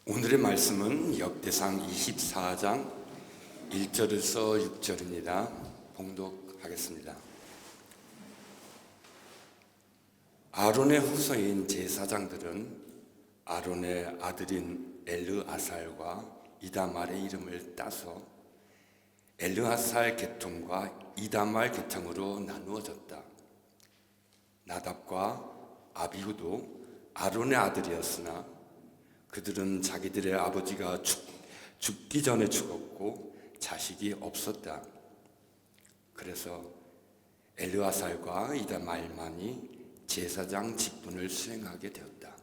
오늘의 말씀은 역대상 24장 1절에서 6절입니다. 봉독하겠습니다. 아론의 후손인 제사장들은 아론의 아들인 엘르아살과 이다말의 이름을 따서 엘르아살 계통과 이다말 계통으로 나누어졌다. 나답과 아비후도 아론의 아들이었으나 그들은 자기들의 아버지가 죽기 전에 죽었고 자식이 없었다. 그래서 엘르아살과 이다말만이 제사장 직분을 수행하게 되었다.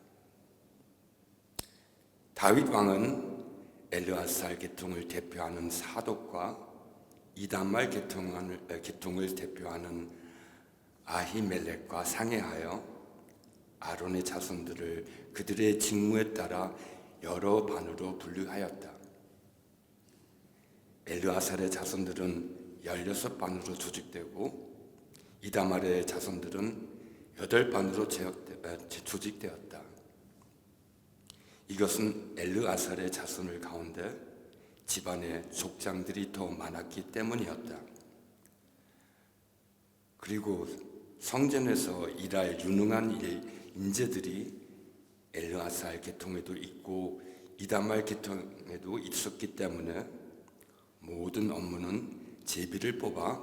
다윗 왕은 엘르아살 계통을 대표하는 사독과 이다말 계통을 대표하는 아히멜렉과 상의하여 아론의 자손들을 그들의 직무에 따라 여러 반으로 분류하였다. 엘르아살의 자손들은 16반으로 조직되고 이다말의 자손들은 8반으로 조직되었다. 이것은 엘르아살의 자손을 가운데 집안의 족장들이 더 많았기 때문이었다. 그리고 성전에서 일할 유능한 인재들이 엘르아살 계통에도 있고 이다말 계통에도 있었기 때문에 모든 업무는 제비를 뽑아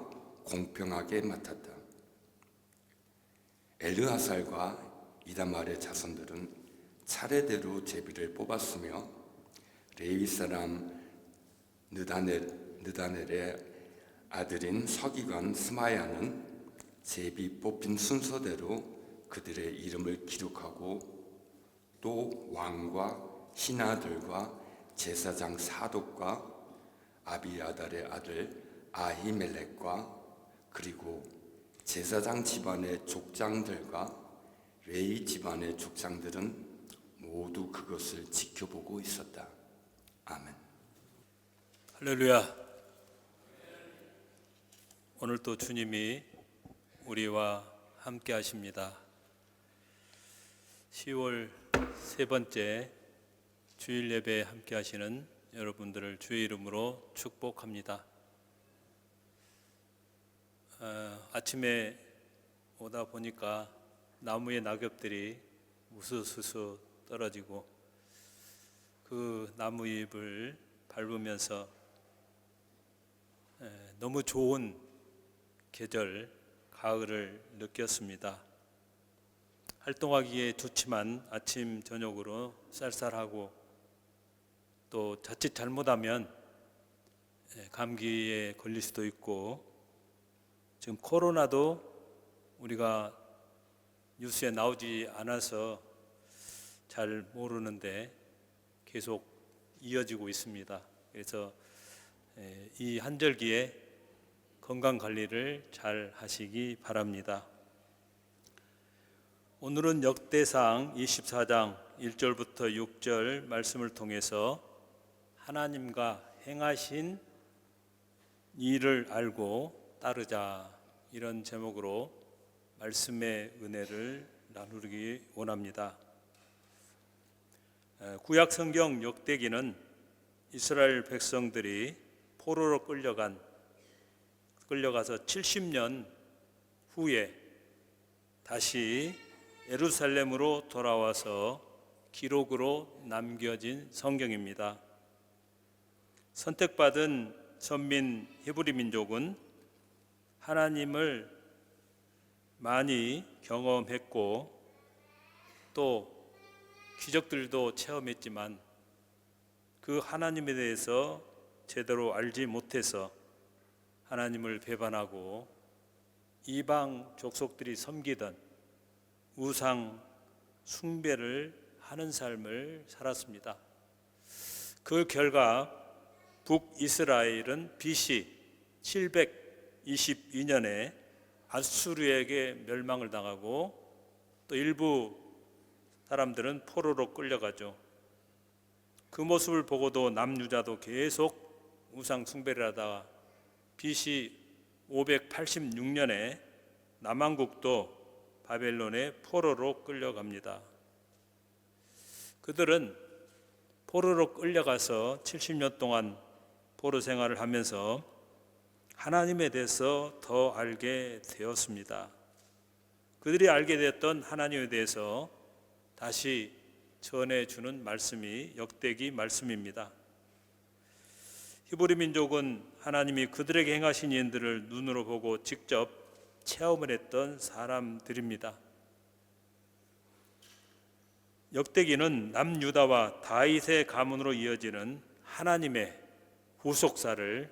공평하게 맡았다. 엘르아살과 이다말의 자손들은 차례대로 제비를 뽑았으며 레위 사람 느다넬의 아들인 서기관 스마야는 제비 뽑힌 순서대로 그들의 이름을 기록하고 또 왕과 신하들과 제사장 사독과 아비아달의 아들 아히멜렉과 그리고 제사장 집안의 족장들과 레위 집안의 족장들은 모두 그것을 지켜보고 있었다. 아멘. 할렐루야. 오늘 또 주님이 우리와 함께 하십니다. 10월 세 번째 주일 예배에 함께 하시는 여러분들을 주의 이름으로 축복합니다. 아침에 오다 보니까 나무의 낙엽들이 우수수수 떨어지고 그 나무잎을 밟으면서 너무 좋은 계절 가을을 느꼈습니다. 활동하기에 좋지만 아침 저녁으로 쌀쌀하고 또 자칫 잘못하면 감기에 걸릴 수도 있고 지금 코로나도 우리가 뉴스에 나오지 않아서 잘 모르는데 계속 이어지고 있습니다. 그래서 이 한절기에 건강 관리를 잘 하시기 바랍니다. 오늘은 역대상 24장 1절부터 6절 말씀을 통해서 하나님과 행하신 일을 알고 따르자, 이런 제목으로 말씀의 은혜를 나누기 원합니다. 구약 성경 역대기는 이스라엘 백성들이 포로로 끌려가서 70년 후에 다시 예루살렘으로 돌아와서 기록으로 남겨진 성경입니다. 선택받은 선민 히브리 민족은 하나님을 많이 경험했고 또 기적들도 체험했지만 그 하나님에 대해서 제대로 알지 못해서 하나님을 배반하고 이방 족속들이 섬기던 우상 숭배를 하는 삶을 살았습니다. 그 결과 북이스라엘은 BC 722년에 아수르에게 멸망을 당하고 또 일부 사람들은 포로로 끌려가죠. 그 모습을 보고도 남유다도 계속 우상 숭배를 하다가 BC 586년에 남왕국도 바벨론의 포로로 끌려갑니다. 그들은 포로로 끌려가서 70년 동안 포로 생활을 하면서 하나님에 대해서 더 알게 되었습니다. 그들이 알게 되었던 하나님에 대해서 다시 전해주는 말씀이 역대기 말씀입니다. 히브리 민족은 하나님이 그들에게 행하신 일들을 눈으로 보고 직접 체험을 했던 사람들입니다. 역대기는 남유다와 다윗의 가문으로 이어지는 하나님의 후속사를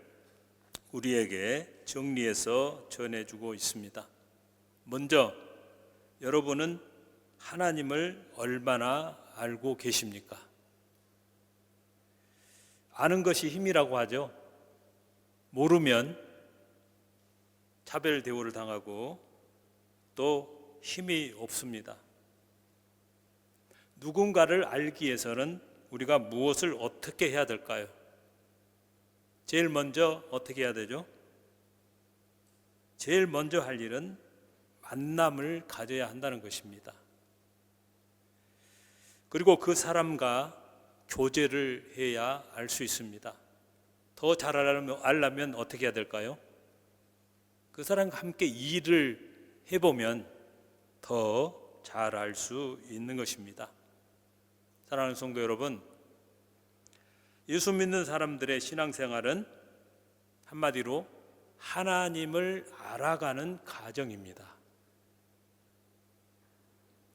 우리에게 정리해서 전해주고 있습니다. 먼저 여러분은 하나님을 얼마나 알고 계십니까? 아는 것이 힘이라고 하죠. 모르면 차별 대우를 당하고 또 힘이 없습니다. 누군가를 알기 위해서는 우리가 무엇을 어떻게 해야 될까요? 제일 먼저 어떻게 해야 되죠? 제일 먼저 할 일은 만남을 가져야 한다는 것입니다. 그리고 그 사람과 교제를 해야 알 수 있습니다. 더 잘 알려면 어떻게 해야 될까요? 그 사람과 함께 일을 해보면 더 잘 알 수 있는 것입니다. 사랑하는 성도 여러분, 예수 믿는 사람들의 신앙생활은 한마디로 하나님을 알아가는 과정입니다.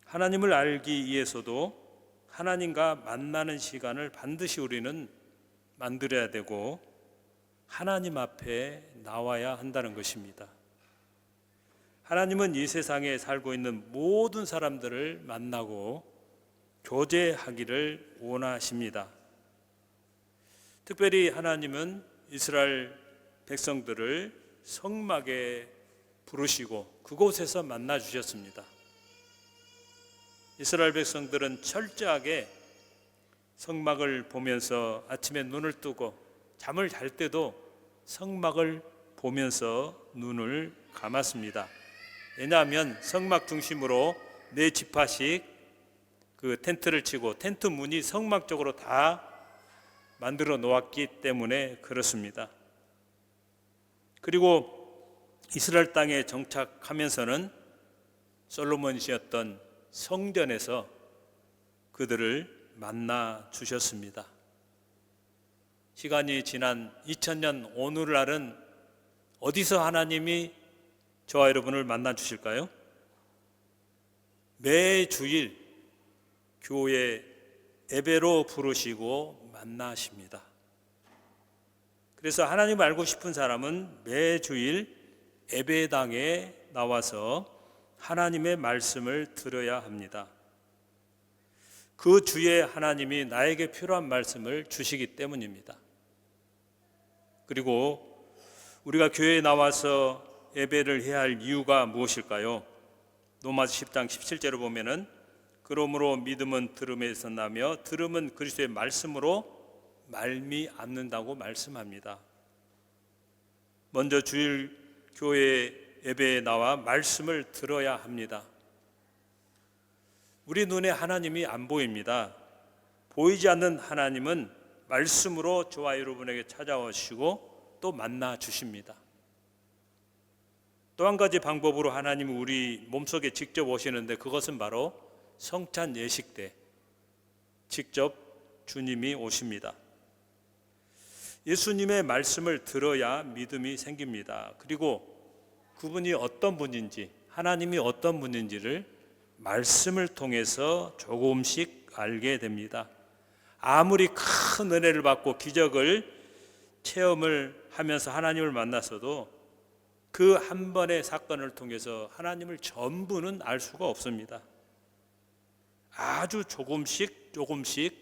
하나님을 알기 위해서도 하나님과 만나는 시간을 반드시 우리는 만들어야 되고 하나님 앞에 나와야 한다는 것입니다. 하나님은 이 세상에 살고 있는 모든 사람들을 만나고 교제하기를 원하십니다. 특별히 하나님은 이스라엘 백성들을 성막에 부르시고 그곳에서 만나 주셨습니다. 이스라엘 백성들은 철저하게 성막을 보면서 아침에 눈을 뜨고 잠을 잘 때도 성막을 보면서 눈을 감았습니다. 왜냐하면 성막 중심으로 네 지파씩 그 텐트를 치고 텐트 문이 성막 쪽으로 다 만들어 놓았기 때문에 그렇습니다. 그리고 이스라엘 땅에 정착하면서는 솔로몬이 지었던 성전에서 그들을 만나 주셨습니다. 시간이 지난 2000년 오늘날은 어디서 하나님이 저와 여러분을 만나 주실까요? 매주일 교회 예배로 부르시고 만나십니다. 그래서 하나님을 알고 싶은 사람은 매주일 예배당에 나와서 하나님의 말씀을 들어야 합니다. 그 주에 하나님이 나에게 필요한 말씀을 주시기 때문입니다. 그리고 우리가 교회에 나와서 예배를 해야 할 이유가 무엇일까요? 로마서 10장 17절을 보면은 그러므로 믿음은 들음에서 나며 들음은 그리스도의 말씀으로 말미암는다고 말씀합니다. 먼저 주일 교회 예배에 나와 말씀을 들어야 합니다. 우리 눈에 하나님이 안 보입니다. 보이지 않는 하나님은 말씀으로 저와 여러분에게 찾아오시고 또 만나 주십니다. 또 한 가지 방법으로 하나님이 우리 몸속에 직접 오시는데 그것은 바로 성찬 예식 때 직접 주님이 오십니다. 예수님의 말씀을 들어야 믿음이 생깁니다. 그리고 그분이 어떤 분인지, 하나님이 어떤 분인지를 말씀을 통해서 조금씩 알게 됩니다. 아무리 큰 은혜를 받고 기적을 체험을 하면서 하나님을 만났어도 그 한 번의 사건을 통해서 하나님을 전부는 알 수가 없습니다. 아주 조금씩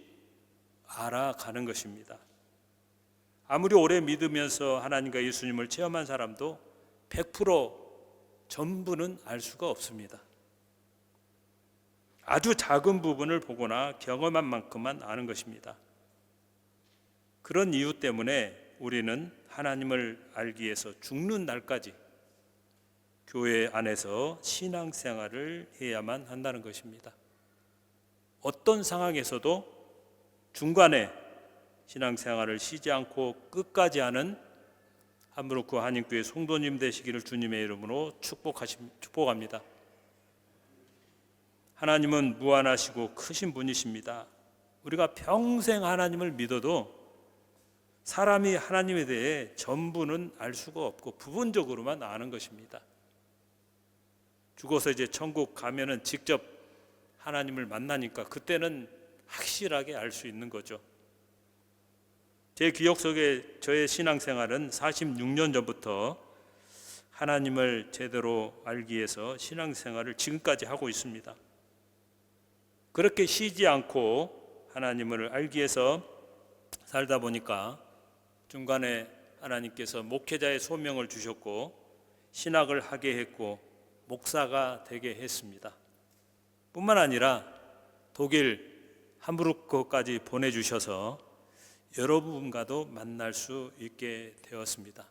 알아가는 것입니다. 아무리 오래 믿으면서 하나님과 예수님을 체험한 사람도 100% 전부는 알 수가 없습니다. 아주 작은 부분을 보거나 경험한 만큼만 아는 것입니다. 그런 이유 때문에 우리는 하나님을 알기 위해서 죽는 날까지 교회 안에서 신앙생활을 해야만 한다는 것입니다. 어떤 상황에서도 중간에 신앙생활을 쉬지 않고 끝까지 하는 함부르크 한인교회 성도님 되시기를 주님의 이름으로 축복합니다. 하나님은 무한하시고 크신 분이십니다. 우리가 평생 하나님을 믿어도 사람이 하나님에 대해 전부는 알 수가 없고 부분적으로만 아는 것입니다. 죽어서 이제 천국 가면은 직접 하나님을 만나니까 그때는 확실하게 알 수 있는 거죠. 제 기억 속에 저의 신앙생활은 46년 전부터 하나님을 제대로 알기 위해서 신앙생활을 지금까지 하고 있습니다. 그렇게 쉬지 않고 하나님을 알기 위해서 살다 보니까 중간에 하나님께서 목회자의 소명을 주셨고 신학을 하게 했고 목사가 되게 했습니다. 뿐만 아니라 독일 함부르크까지 보내주셔서 여러분과도 만날 수 있게 되었습니다.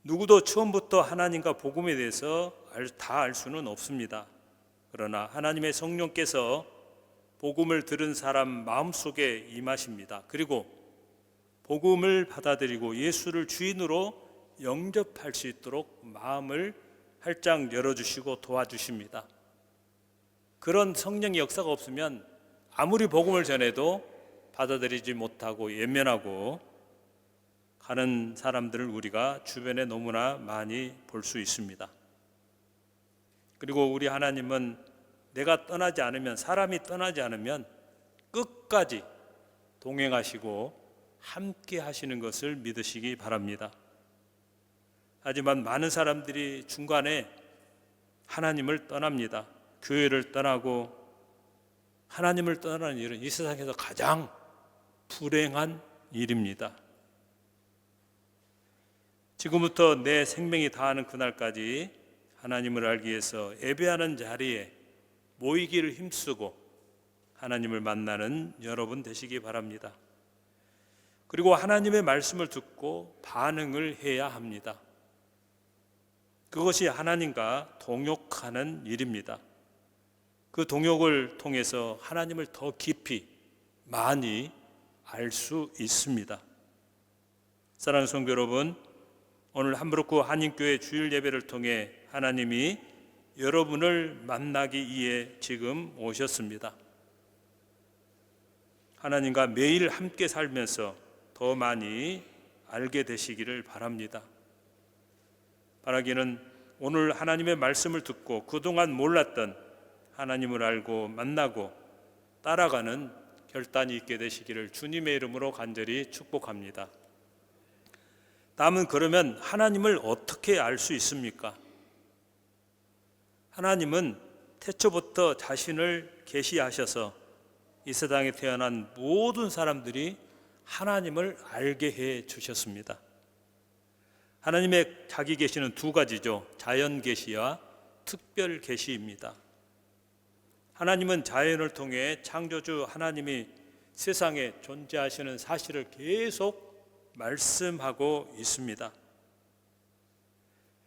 누구도 처음부터 하나님과 복음에 대해서 다 알 수는 없습니다. 그러나 하나님의 성령께서 복음을 들은 사람 마음속에 임하십니다. 그리고 복음을 받아들이고 예수를 주인으로 영접할 수 있도록 마음을 활짝 열어주시고 도와주십니다. 그런 성령의 역사가 없으면 아무리 복음을 전해도 받아들이지 못하고 예면하고 가는 사람들을 우리가 주변에 너무나 많이 볼 수 있습니다. 그리고 우리 하나님은 내가 떠나지 않으면, 사람이 떠나지 않으면 끝까지 동행하시고 함께 하시는 것을 믿으시기 바랍니다. 하지만 많은 사람들이 중간에 하나님을 떠납니다. 교회를 떠나고 하나님을 떠나는 일은 이 세상에서 가장 불행한 일입니다. 지금부터 내 생명이 다하는 그날까지 하나님을 알기 위해서 예배하는 자리에 모이기를 힘쓰고 하나님을 만나는 여러분 되시기 바랍니다. 그리고 하나님의 말씀을 듣고 반응을 해야 합니다. 그것이 하나님과 동역하는 일입니다. 그 동역을 통해서 하나님을 더 깊이 많이 알 수 있습니다. 사랑하는 성도 여러분, 오늘 함부르크 한인교회 주일 예배를 통해 하나님이 여러분을 만나기 위해 지금 오셨습니다. 하나님과 매일 함께 살면서 더 많이 알게 되시기를 바랍니다. 바라기는 오늘 하나님의 말씀을 듣고 그동안 몰랐던 하나님을 알고 만나고 따라가는 결단이 있게 되시기를 주님의 이름으로 간절히 축복합니다. 다음은 그러면 하나님을 어떻게 알 수 있습니까? 하나님은 태초부터 자신을 계시하셔서 이 세상에 태어난 모든 사람들이 하나님을 알게 해 주셨습니다. 하나님의 자기 계시는 두 가지죠. 자연 계시와 특별 계시입니다. 하나님은 자연을 통해 창조주 하나님이 세상에 존재하시는 사실을 계속 말씀하고 있습니다.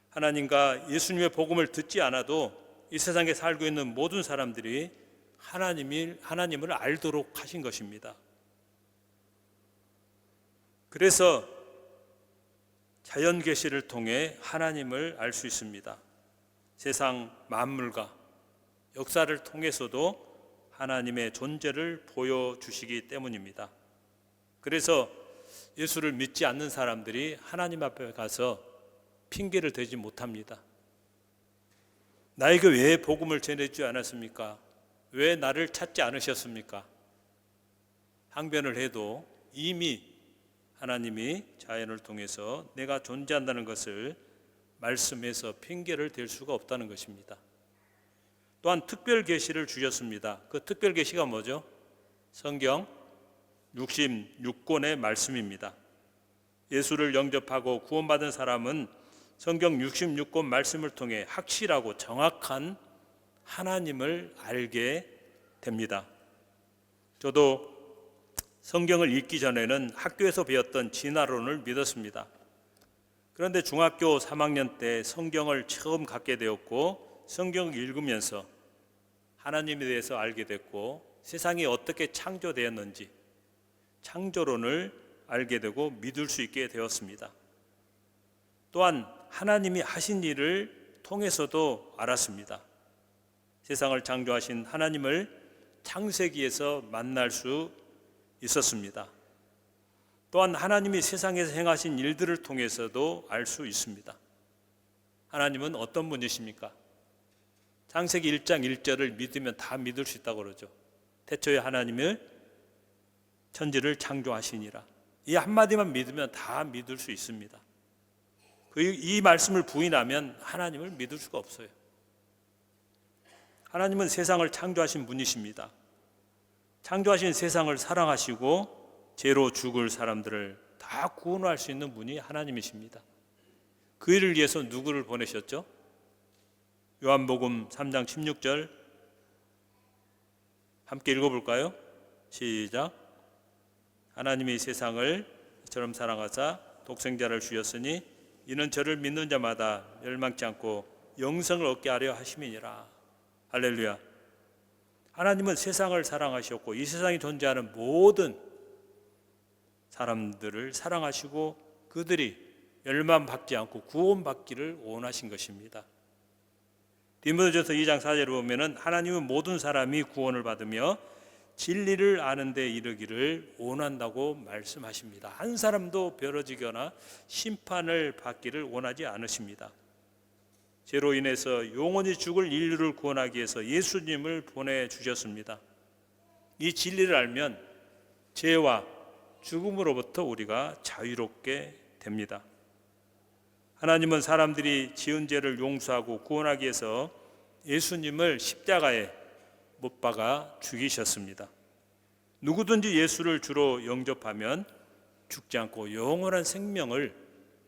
하나님과 예수님의 복음을 듣지 않아도 이 세상에 살고 있는 모든 사람들이 하나님을 알도록 하신 것입니다. 그래서 자연 계시를 통해 하나님을 알 수 있습니다. 세상 만물과 역사를 통해서도 하나님의 존재를 보여주시기 때문입니다. 그래서 예수를 믿지 않는 사람들이 하나님 앞에 가서 핑계를 대지 못합니다. 나에게 왜 복음을 전해주지 않았습니까? 왜 나를 찾지 않으셨습니까? 항변을 해도 이미 하나님이 자연을 통해서 내가 존재한다는 것을 말씀해서 핑계를 댈 수가 없다는 것입니다. 또한 특별 계시를 주셨습니다. 그 특별 계시가 뭐죠? 성경 66권의 말씀입니다. 예수를 영접하고 구원받은 사람은 성경 66권 말씀을 통해 확실하고 정확한 하나님을 알게 됩니다. 저도 성경을 읽기 전에는 학교에서 배웠던 진화론을 믿었습니다. 그런데 중학교 3학년 때 성경을 처음 갖게 되었고 성경을 읽으면서 하나님에 대해서 알게 됐고 세상이 어떻게 창조되었는지 창조론을 알게 되고 믿을 수 있게 되었습니다. 또한 하나님이 하신 일을 통해서도 알았습니다. 세상을 창조하신 하나님을 창세기에서 만날 수 있었습니다. 또한 하나님이 세상에서 행하신 일들을 통해서도 알 수 있습니다. 하나님은 어떤 분이십니까? 창세기 1장 1절을 믿으면 다 믿을 수 있다고 그러죠. 태초에 하나님을 천지를 창조하시니라. 이 한마디만 믿으면 다 믿을 수 있습니다. 이 말씀을 부인하면 하나님을 믿을 수가 없어요. 하나님은 세상을 창조하신 분이십니다. 창조하신 세상을 사랑하시고 죄로 죽을 사람들을 다 구원할 수 있는 분이 하나님이십니다. 그 일을 위해서 누구를 보내셨죠? 요한복음 3장 16절 함께 읽어볼까요? 시작. 하나님이 세상을 이처럼 사랑하사 독생자를 주셨으니 이는 저를 믿는 자마다 멸망치 않고 영생을 얻게 하려 하심이니라. 할렐루야. 하나님은 세상을 사랑하셨고 이 세상에 존재하는 모든 사람들을 사랑하시고 그들이 멸망받지 않고 구원받기를 원하신 것입니다. 디모데전서 2장 4절을 보면은 하나님은 모든 사람이 구원을 받으며 진리를 아는 데 이르기를 원한다고 말씀하십니다. 한 사람도 벌어지거나 심판을 받기를 원하지 않으십니다. 죄로 인해서 영원히 죽을 인류를 구원하기 위해서 예수님을 보내주셨습니다. 이 진리를 알면 죄와 죽음으로부터 우리가 자유롭게 됩니다. 하나님은 사람들이 지은 죄를 용서하고 구원하기 위해서 예수님을 십자가에 못 박아 죽이셨습니다. 누구든지 예수를 주로 영접하면 죽지 않고 영원한 생명을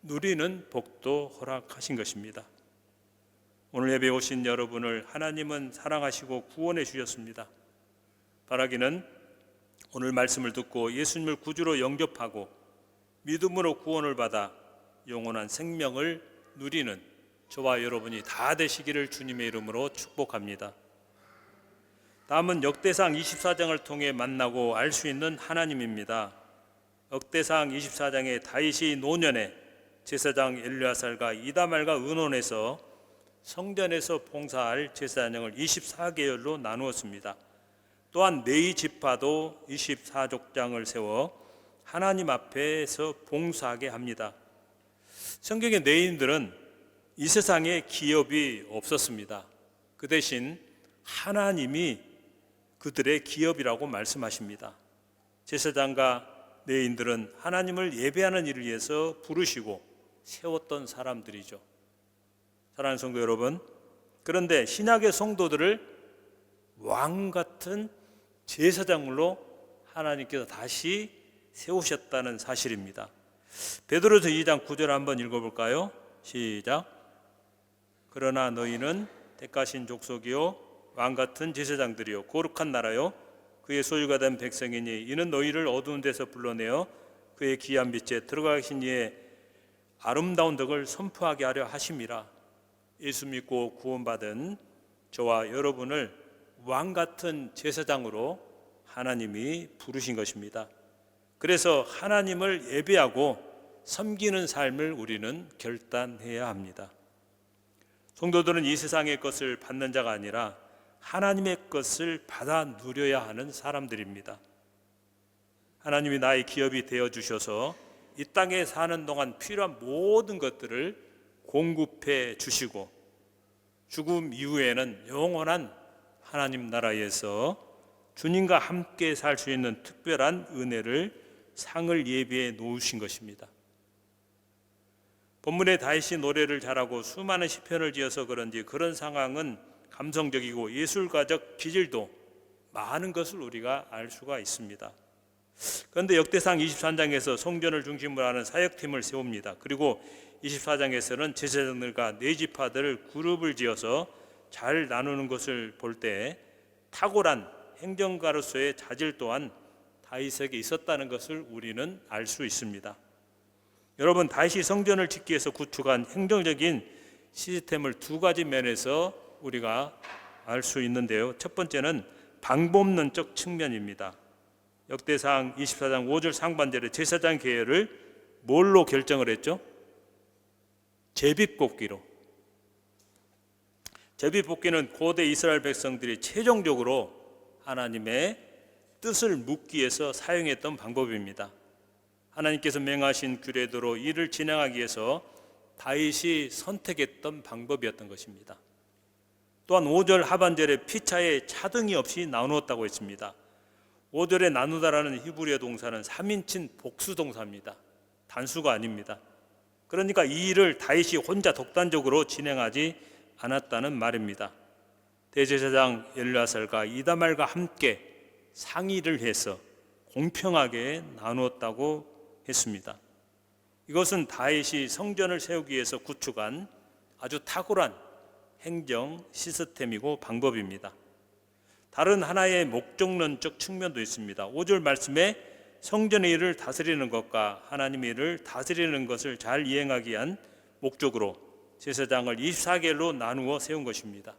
누리는 복도 허락하신 것입니다. 오늘 예배에 오신 여러분을 하나님은 사랑하시고 구원해 주셨습니다. 바라기는 오늘 말씀을 듣고 예수님을 구주로 영접하고 믿음으로 구원을 받아 영원한 생명을 누리는 저와 여러분이 다 되시기를 주님의 이름으로 축복합니다. 다음은 역대상 24장을 통해 만나고 알 수 있는 하나님입니다. 역대상 24장에 다윗이 노년에 제사장 엘르야살과 이다말과 의논해서 성전에서 봉사할 제사장을 24계열로 나누었습니다. 또한 네이 지파도 24족장을 세워 하나님 앞에서 봉사하게 합니다. 성경의 네인들은 이 세상에 기업이 없었습니다. 그 대신 하나님이 그들의 기업이라고 말씀하십니다. 제사장과 네인들은 하나님을 예배하는 일을 위해서 부르시고 세웠던 사람들이죠. 사랑하는 성도 여러분, 그런데 신약의 성도들을 왕 같은 제사장으로 하나님께서 다시 세우셨다는 사실입니다. 베드로서 2장 9절 한번 읽어볼까요? 시작. 그러나 너희는 택하신 족속이요 왕 같은 제사장들이요 거룩한 나라요 그의 소유가 된 백성이니 이는 너희를 어두운 데서 불러내어 그의 귀한 빛에 들어가신 이의 아름다운 덕을 선포하게 하려 하심이라. 예수 믿고 구원받은 저와 여러분을 왕 같은 제사장으로 하나님이 부르신 것입니다. 그래서 하나님을 예배하고 섬기는 삶을 우리는 결단해야 합니다. 성도들은 이 세상의 것을 받는 자가 아니라 하나님의 것을 받아 누려야 하는 사람들입니다. 하나님이 나의 기업이 되어주셔서 이 땅에 사는 동안 필요한 모든 것들을 공급해 주시고 죽음 이후에는 영원한 하나님 나라에서 주님과 함께 살 수 있는 특별한 은혜를 상을 예비해 놓으신 것입니다. 본문에 다윗이 노래를 잘하고 수많은 시편을 지어서 그런지 그런 상황은 감성적이고 예술가적 기질도 많은 것을 우리가 알 수가 있습니다. 그런데 역대상 23장에서 성전을 중심으로 하는 사역팀을 세웁니다. 그리고 24장에서는 제사장들과 네 지파들을 그룹을 지어서 잘 나누는 것을 볼 때 탁월한 행정가로서의 자질 또한 다윗에게 있었다는 것을 우리는 알 수 있습니다. 여러분, 다윗이 성전을 짓기 위해서 구축한 행정적인 시스템을 두 가지 면에서 우리가 알 수 있는데요. 첫 번째는 방법론적 측면입니다. 역대상 24장 5절 상반절에 제사장 계열을 뭘로 결정을 했죠? 제비뽑기로. 제비뽑기는 고대 이스라엘 백성들이 최종적으로 하나님의 뜻을 묻기 위해서 사용했던 방법입니다. 하나님께서 명하신 규례대로 이를 진행하기 위해서 다윗이 선택했던 방법이었던 것입니다. 또한 5절 하반절에 피차에 차등이 없이 나누었다고 했습니다. 5절에 나누다라는 히브리어 동사는 3인칭 복수 동사입니다. 단수가 아닙니다. 그러니까 이 일을 다윗이 혼자 독단적으로 진행하지 않았다는 말입니다. 대제사장 엘르아살과 이다말과 함께 상의를 해서 공평하게 나누었다고 했습니다. 이것은 다윗이 성전을 세우기 위해서 구축한 아주 탁월한 행정 시스템이고 방법입니다. 다른 하나의 목적론적 측면도 있습니다. 5절 말씀에 성전의 일을 다스리는 것과 하나님의 일을 다스리는 것을 잘 이행하기 위한 목적으로 제사장을 24계로 나누어 세운 것입니다.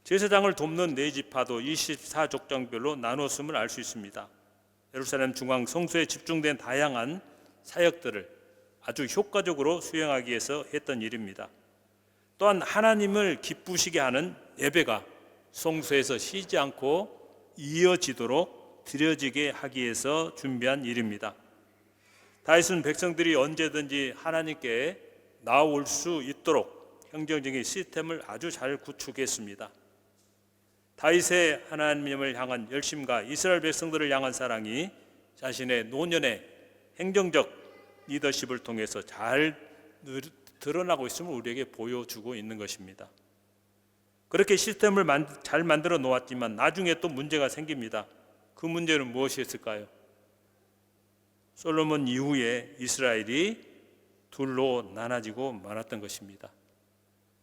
제사장을 돕는 네 지파도 24족장별로 나누었음을 알 수 있습니다. 예루살렘 중앙 성소에 집중된 다양한 사역들을 아주 효과적으로 수행하기 위해서 했던 일입니다. 또한 하나님을 기쁘시게 하는 예배가 성소에서 쉬지 않고 이어지도록 드려지게 하기 위해서 준비한 일입니다. 다윗은 백성들이 언제든지 하나님께 나올 수 있도록 행정적인 시스템을 아주 잘 구축했습니다. 다윗의 하나님을 향한 열심과 이스라엘 백성들을 향한 사랑이 자신의 노년의 행정적 리더십을 통해서 잘 드러나고 있음을 우리에게 보여주고 있는 것입니다. 그렇게 시스템을 잘 만들어 놓았지만 나중에 또 문제가 생깁니다. 그 문제는 무엇이었을까요? 솔로몬 이후에 이스라엘이 둘로 나눠지고 말았던 것입니다.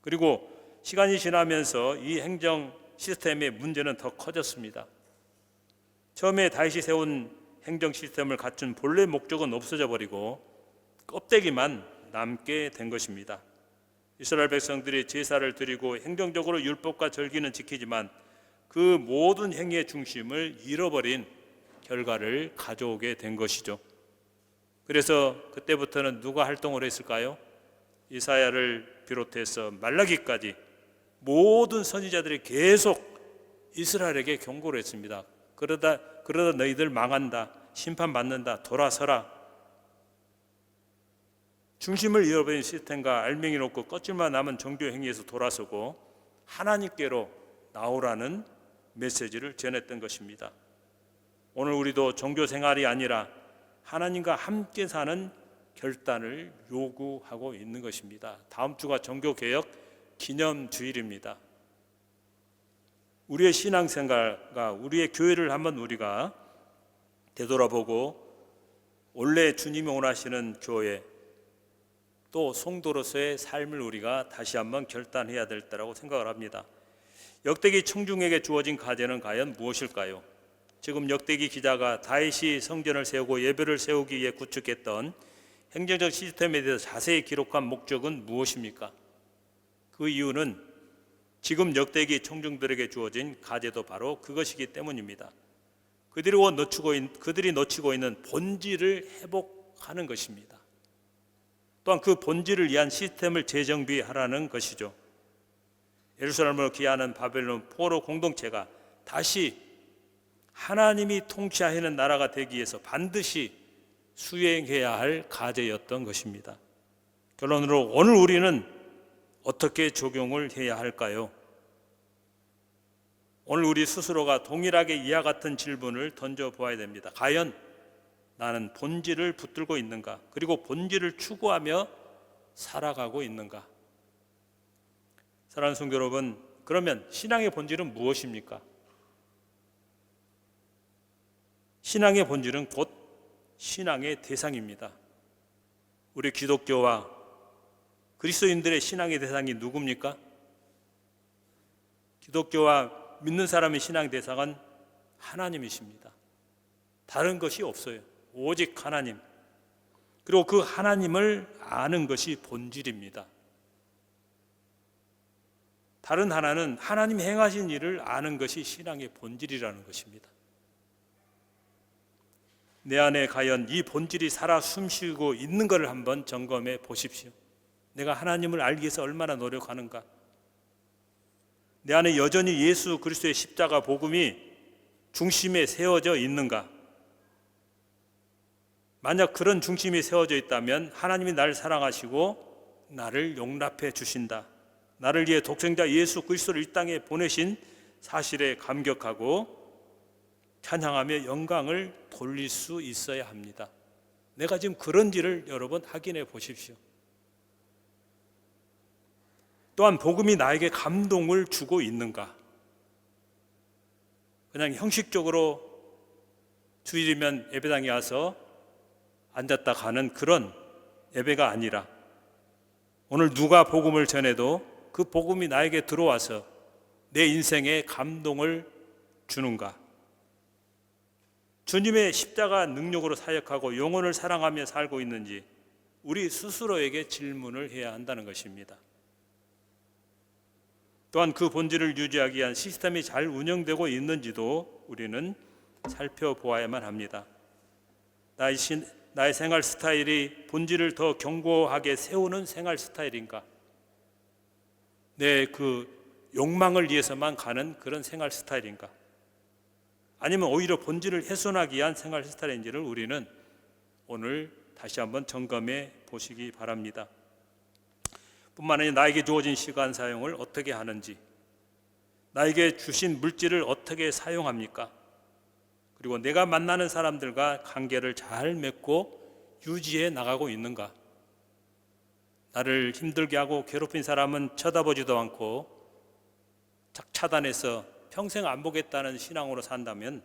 그리고 시간이 지나면서 이 행정 시스템의 문제는 더 커졌습니다. 처음에 다윗이 세운 행정 시스템을 갖춘 본래 목적은 없어져 버리고 껍데기만 남게 된 것입니다. 이스라엘 백성들이 제사를 드리고 행정적으로 율법과 절기는 지키지만 그 모든 행위의 중심을 잃어버린 결과를 가져오게 된 것이죠. 그래서 그때부터는 누가 활동을 했을까요? 이사야를 비롯해서 말라기까지 모든 선지자들이 계속 이스라엘에게 경고를 했습니다. 그러다 너희들 망한다, 심판받는다, 돌아서라. 중심을 잃어버린 시스템과 알맹이 놓고 껍질만 남은 종교 행위에서 돌아서고 하나님께로 나오라는 메시지를 전했던 것입니다. 오늘 우리도 종교 생활이 아니라 하나님과 함께 사는 결단을 요구하고 있는 것입니다. 다음 주가 종교개혁 기념주일입니다. 우리의 신앙생활과 우리의 교회를 한번 우리가 되돌아보고 원래 주님이 원하시는 교회 또 성도로서의 삶을 우리가 다시 한번 결단해야 될 때라고 생각을 합니다. 역대기 청중에게 주어진 과제는 과연 무엇일까요? 지금 역대기 기자가 다윗이 성전을 세우고 예배를 세우기 위해 구축했던 행정적 시스템에 대해서 자세히 기록한 목적은 무엇입니까? 그 이유는 지금 역대기 청중들에게 주어진 과제도 바로 그것이기 때문입니다. 그들이 놓치고 있는 본질을 회복하는 것입니다. 또한 그 본질을 위한 시스템을 재정비하라는 것이죠. 예루살렘으로 귀환하는 바벨론 포로 공동체가 다시 하나님이 통치하시는 나라가 되기 위해서 반드시 수행해야 할 과제였던 것입니다. 결론으로 오늘 우리는 어떻게 적용을 해야 할까요? 오늘 우리 스스로가 동일하게 이와 같은 질문을 던져보아야 됩니다. 과연 나는 본질을 붙들고 있는가? 그리고 본질을 추구하며 살아가고 있는가? 사랑하는 성도 여러분, 그러면 신앙의 본질은 무엇입니까? 신앙의 본질은 곧 신앙의 대상입니다. 우리 기독교와 그리스도인들의 신앙의 대상이 누굽니까? 기독교와 믿는 사람의 신앙 대상은 하나님이십니다. 다른 것이 없어요. 오직 하나님. 그리고 그 하나님을 아는 것이 본질입니다. 다른 하나는 하나님 행하신 일을 아는 것이 신앙의 본질이라는 것입니다. 내 안에 과연 이 본질이 살아 숨쉬고 있는 것을 한번 점검해 보십시오. 내가 하나님을 알기 위해서 얼마나 노력하는가? 내 안에 여전히 예수 그리스도의 십자가 복음이 중심에 세워져 있는가? 만약 그런 중심이 세워져 있다면 하나님이 나를 사랑하시고 나를 용납해 주신다. 나를 위해 독생자 예수 그리스도를 이 땅에 보내신 사실에 감격하고 찬양하며 영광을 돌릴 수 있어야 합니다. 내가 지금 그런지를 여러분 확인해 보십시오. 또한 복음이 나에게 감동을 주고 있는가? 그냥 형식적으로 주일이면 예배당에 와서 앉았다 가는 그런 예배가 아니라 오늘 누가 복음을 전해도 그 복음이 나에게 들어와서 내 인생에 감동을 주는가? 주님의 십자가 능력으로 사역하고 영혼을 사랑하며 살고 있는지 우리 스스로에게 질문을 해야 한다는 것입니다. 또한 그 본질을 유지하기 위한 시스템이 잘 운영되고 있는지도 우리는 살펴보아야만 합니다. 나의 생활 스타일이 본질을 더 견고하게 세우는 생활 스타일인가? 내 그 욕망을 위해서만 가는 그런 생활 스타일인가? 아니면 오히려 본질을 훼손하기 위한 생활 스타일인지를 우리는 오늘 다시 한번 점검해 보시기 바랍니다. 뿐만 아니라 나에게 주어진 시간 사용을 어떻게 하는지, 나에게 주신 물질을 어떻게 사용합니까? 그리고 내가 만나는 사람들과 관계를 잘 맺고 유지해 나가고 있는가? 나를 힘들게 하고 괴롭힌 사람은 쳐다보지도 않고 차단해서 평생 안 보겠다는 신앙으로 산다면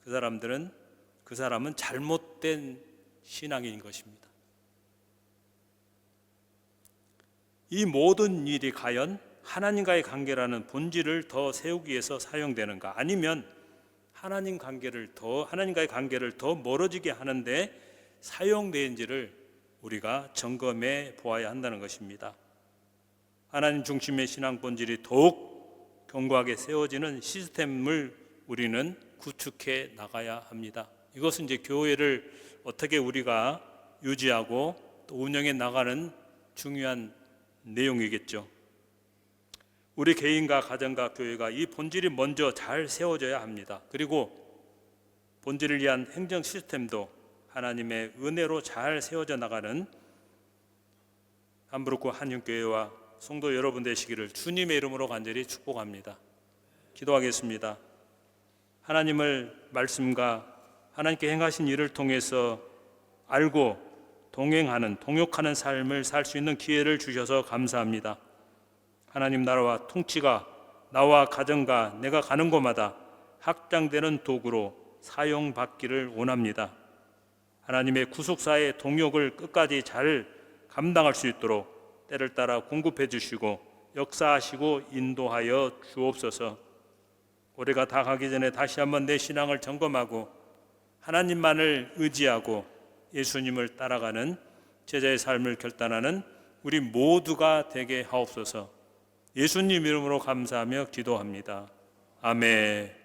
그 사람은 잘못된 신앙인 것입니다. 이 모든 일이 과연 하나님과의 관계라는 본질을 더 세우기 위해서 사용되는가? 아니면 하나님과의 관계를 더 멀어지게 하는데 사용되는지를 우리가 점검해 보아야 한다는 것입니다. 하나님 중심의 신앙 본질이 더욱 견고하게 세워지는 시스템을 우리는 구축해 나가야 합니다. 이것은 이제 교회를 어떻게 우리가 유지하고 또 운영해 나가는 중요한 내용이겠죠. 우리 개인과 가정과 교회가 이 본질이 먼저 잘 세워져야 합니다. 그리고 본질을 위한 행정 시스템도 하나님의 은혜로 잘 세워져 나가는 함부르크 한윤교회와 성도 여러분 되시기를 주님의 이름으로 간절히 축복합니다. 기도하겠습니다. 하나님을 말씀과 하나님께 행하신 일을 통해서 알고 동역하는 삶을 살 수 있는 기회를 주셔서 감사합니다. 하나님 나라와 통치가 나와 가정과 내가 가는 곳마다 확장되는 도구로 사용받기를 원합니다. 하나님의 구속사의 동역을 끝까지 잘 감당할 수 있도록 때를 따라 공급해 주시고 역사하시고 인도하여 주옵소서. 올해가 다 가기 전에 다시 한번 내 신앙을 점검하고 하나님만을 의지하고 예수님을 따라가는 제자의 삶을 결단하는 우리 모두가 되게 하옵소서. 예수님 이름으로 감사하며 기도합니다. 아멘.